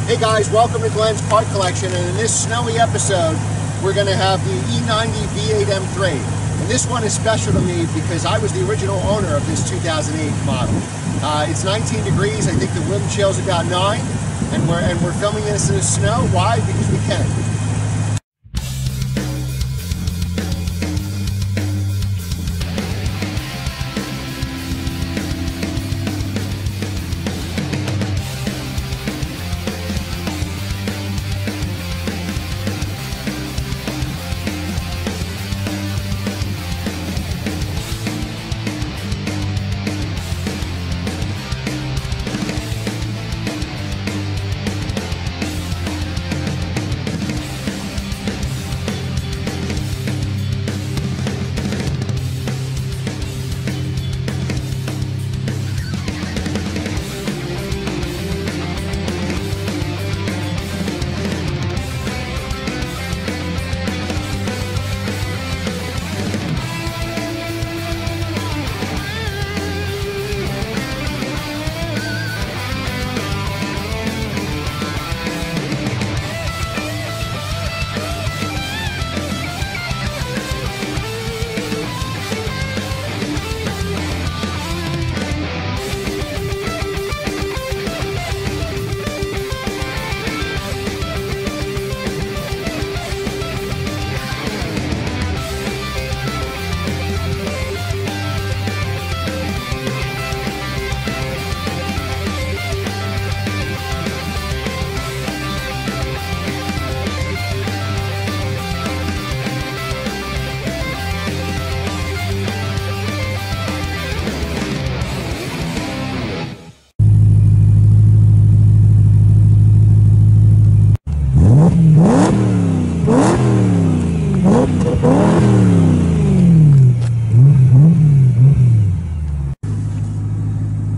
Hey guys, welcome to Glenn's Part Collection, and in this snowy episode we're going to have the E90 V8 M3. And this one is special to me because I was the original owner of this 2008 model. It's 19 degrees, I think the wind chill's about 9, and we're filming this in the snow. Why? Because we can.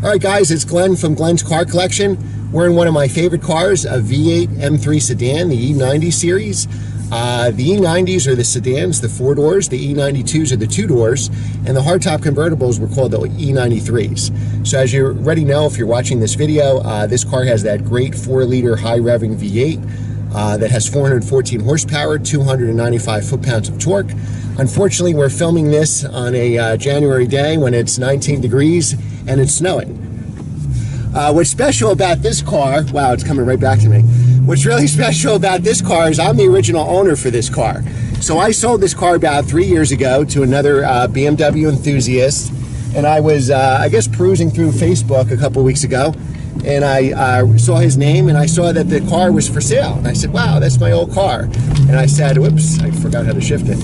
Alright guys, it's Glenn from Glenn's Car Collection. We're in one of my favorite cars, a V8 M3 sedan, the E90 series. The E90s are the sedans, the 4 doors, the E92s are the 2 doors, and the hardtop convertibles were called the E93s. So as you already know, if you're watching this video, this car has that great 4-liter high-revving V8 that has 414 horsepower, 295 foot-pounds of torque. Unfortunately, we're filming this on a January day when it's 19 degrees and it's snowing. What's special about this car, wow, it's coming right back to me. What's really special about this car is I'm the original owner for this car. So I sold this car about 3 years ago to another BMW enthusiast, and I was, I guess, perusing through Facebook a couple weeks ago, and I saw his name, and I saw that the car was for sale. And I said, wow, that's my old car. And I said, whoops, I forgot how to shift it.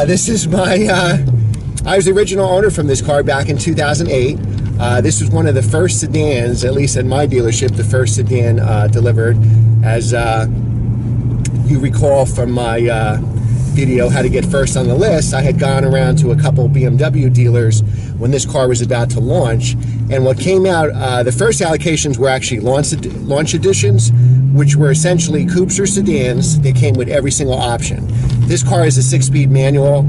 This is my, I was the original owner from this car back in 2008. This was one of the first sedans, at least at my dealership, the first sedan delivered. As you recall from my video, How to Get First on the List, I had gone around to a couple BMW dealers when this car was about to launch. And what came out, the first allocations were actually launch editions, which were essentially coupes or sedans. They came with every single option. This car is a 6-speed manual,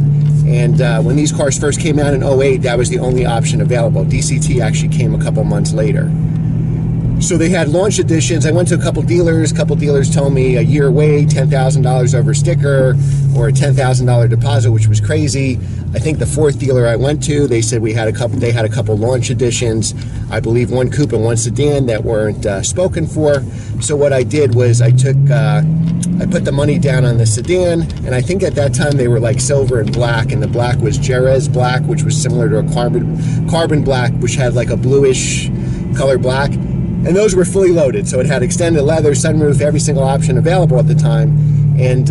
and when these cars first came out in 08, that was the only option available. DCT actually came a couple months later. So they had launch editions. I went to a couple dealers told me a year wait, $10,000 over sticker, or a $10,000 deposit, which was crazy. I think the 4th dealer I went to, they said they had a couple launch editions. I believe 1 coupe and 1 sedan that weren't spoken for. So what I did was I put the money down on the sedan, and I think at that time they were like silver and black, and the black was Jerez black, which was similar to a carbon black, which had like a bluish color black. And those were fully loaded, so it had extended leather, sunroof, every single option available at the time. And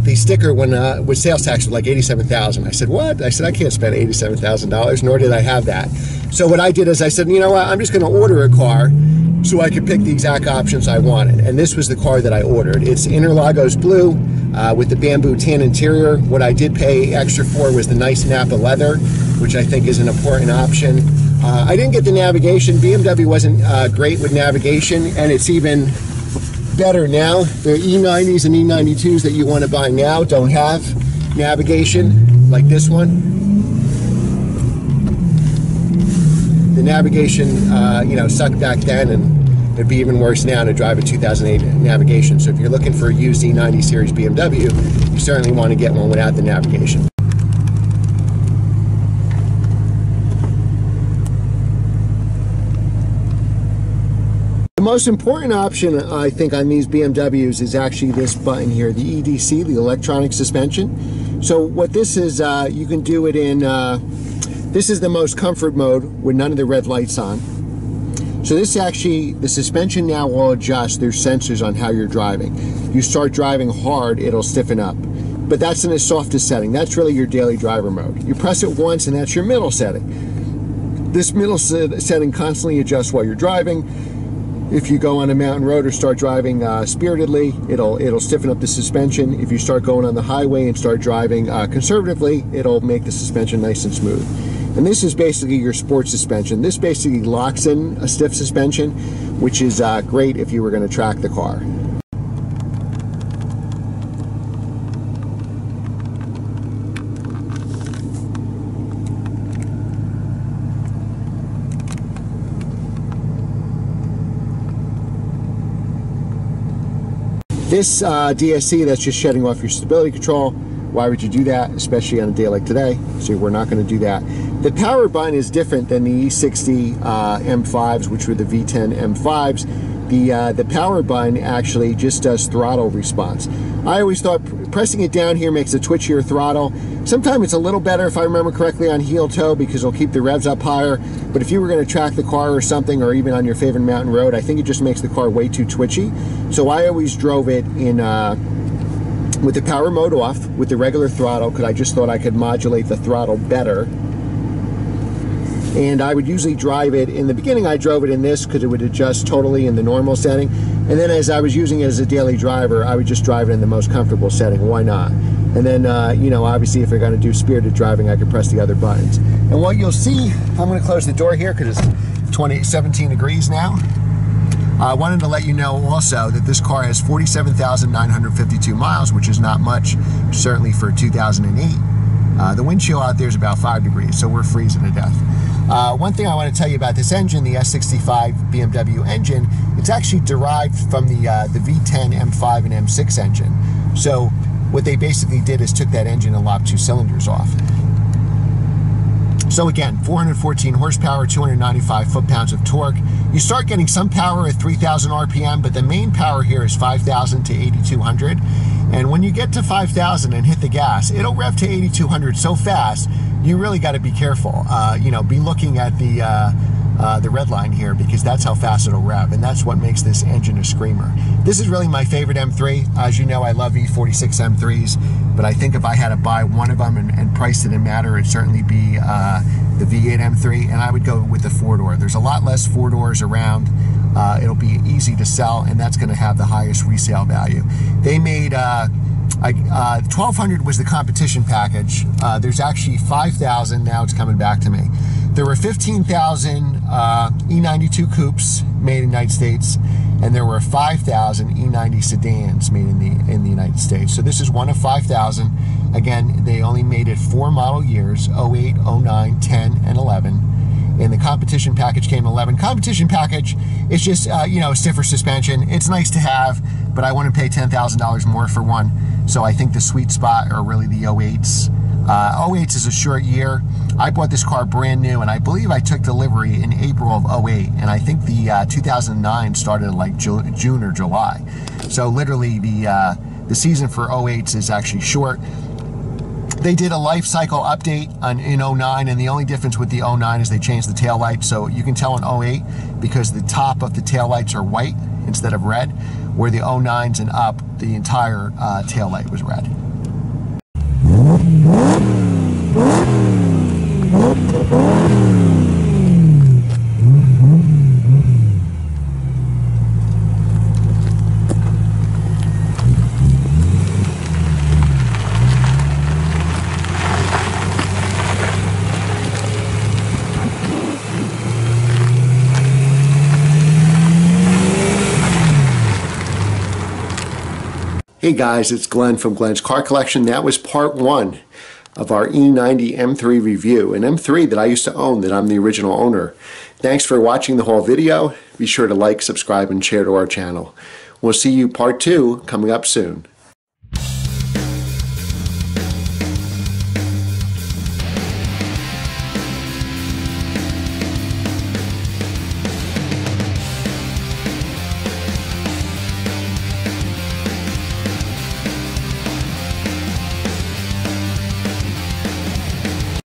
the sticker with sales tax was like $87,000. I said, what? I said, I can't spend $87,000, nor did I have that. So what I did is I said, you know what, I'm just going to order a car so I could pick the exact options I wanted. And this was the car that I ordered. It's Interlagos blue with the bamboo tan interior. What I did pay extra for was the nice Napa leather, which I think is an important option. I didn't get the navigation. BMW wasn't great with navigation, and it's even better now. The E90s and E92s that you want to buy now don't have navigation like this one. The navigation, you know, sucked back then, and It'd be even worse now to drive a 2008 navigation. So if you're looking for a used E90 series BMW, you certainly want to get one without the navigation. The most important option, I think, on these BMWs is actually this button here, the EDC, the electronic suspension. So what this is, you can do it in, this is the most comfort mode with none of the red lights on. So this actually, the suspension now will adjust. There's sensors on how you're driving. You start driving hard, it'll stiffen up. But that's in the softest setting. That's really your daily driver mode. You press it once and that's your middle setting. This middle setting constantly adjusts while you're driving. If you go on a mountain road or start driving spiritedly, it'll stiffen up the suspension. If you start going on the highway and start driving conservatively, it'll make the suspension nice and smooth. And this is basically your sport suspension. This basically locks in a stiff suspension, which is great if you were going to track the car. This DSC, that's just shutting off your stability control. Why would you do that, especially on a day like today? So we're not going to do that. The power button is different than the E60 M5s, which were the V10 M5s. The power button actually just does throttle response. I always thought pressing it down here makes a twitchier throttle. Sometimes it's a little better, if I remember correctly, on heel toe because it'll keep the revs up higher. But if you were going to track the car or something, or even on your favorite mountain road, I think it just makes the car way too twitchy. So I always drove it in with the power mode off, with the regular throttle, because I just thought I could modulate the throttle better. And I would usually drive it, in the beginning I drove it in this because it would adjust totally in the normal setting. And then as I was using it as a daily driver, I would just drive it in the most comfortable setting. Why not? And then, you know, obviously if you're going to do spirited driving, I could press the other buttons. And what you'll see, I'm going to close the door here because it's 17 degrees now. I wanted to let you know also that this car has 47,952 miles, which is not much, certainly for 2008. The wind chill out there is about 5 degrees, so we're freezing to death. One thing I want to tell you about this engine, the S65 BMW engine, it's actually derived from the V10 M5 and M6 engine. So what they basically did is took that engine and lopped 2 cylinders off. So again, 414 horsepower, 295 foot-pounds of torque. You start getting some power at 3,000 RPM, but the main power here is 5,000 to 8,200. And when you get to 5,000 and hit the gas, it'll rev to 8,200 so fast, you really got to be careful. You know, be looking at the red line here, because that's how fast it'll rev, and that's what makes this engine a screamer. This is really my favorite M3. As you know, I love E46 M3s, but I think if I had to buy one of them and price didn't matter, it'd certainly be the V8 M3, and I would go with the 4-door. There's a lot less 4-doors around. It'll be easy to sell, and that's going to have the highest resale value. They made 1,200 was the competition package. There's actually 5,000 now. It's coming back to me. There were 15,000 E92 coupes made in the United States, and there were 5,000 E90 sedans made in the United States. So this is one of 5,000. Again, they only made it 4 model years: 08, 09, 10, and 11. And the competition package came 11. Competition package is just you know, stiffer suspension. It's nice to have, but I wouldn't pay $10,000 more for one. So I think the sweet spot are really the 08s. 08s is a short year. I bought this car brand new, and I believe I took delivery in April of 08, and I think the 2009 started like June or July. So literally the season for 08s is actually short. They did a life cycle update in 09, and the only difference with the 09 is they changed the tail light. So you can tell in 08 because the top of the tail lights are white instead of red, where the 09s and up, the entire tail light was red. Hey guys, it's Glenn from Glenn's Car Collection. That was part 1 of our E90 M3 review, an M3 that I used to own, that I'm the original owner. Thanks for watching the whole video. Be sure to like, subscribe, and share to our channel. We'll see you part 2 coming up soon.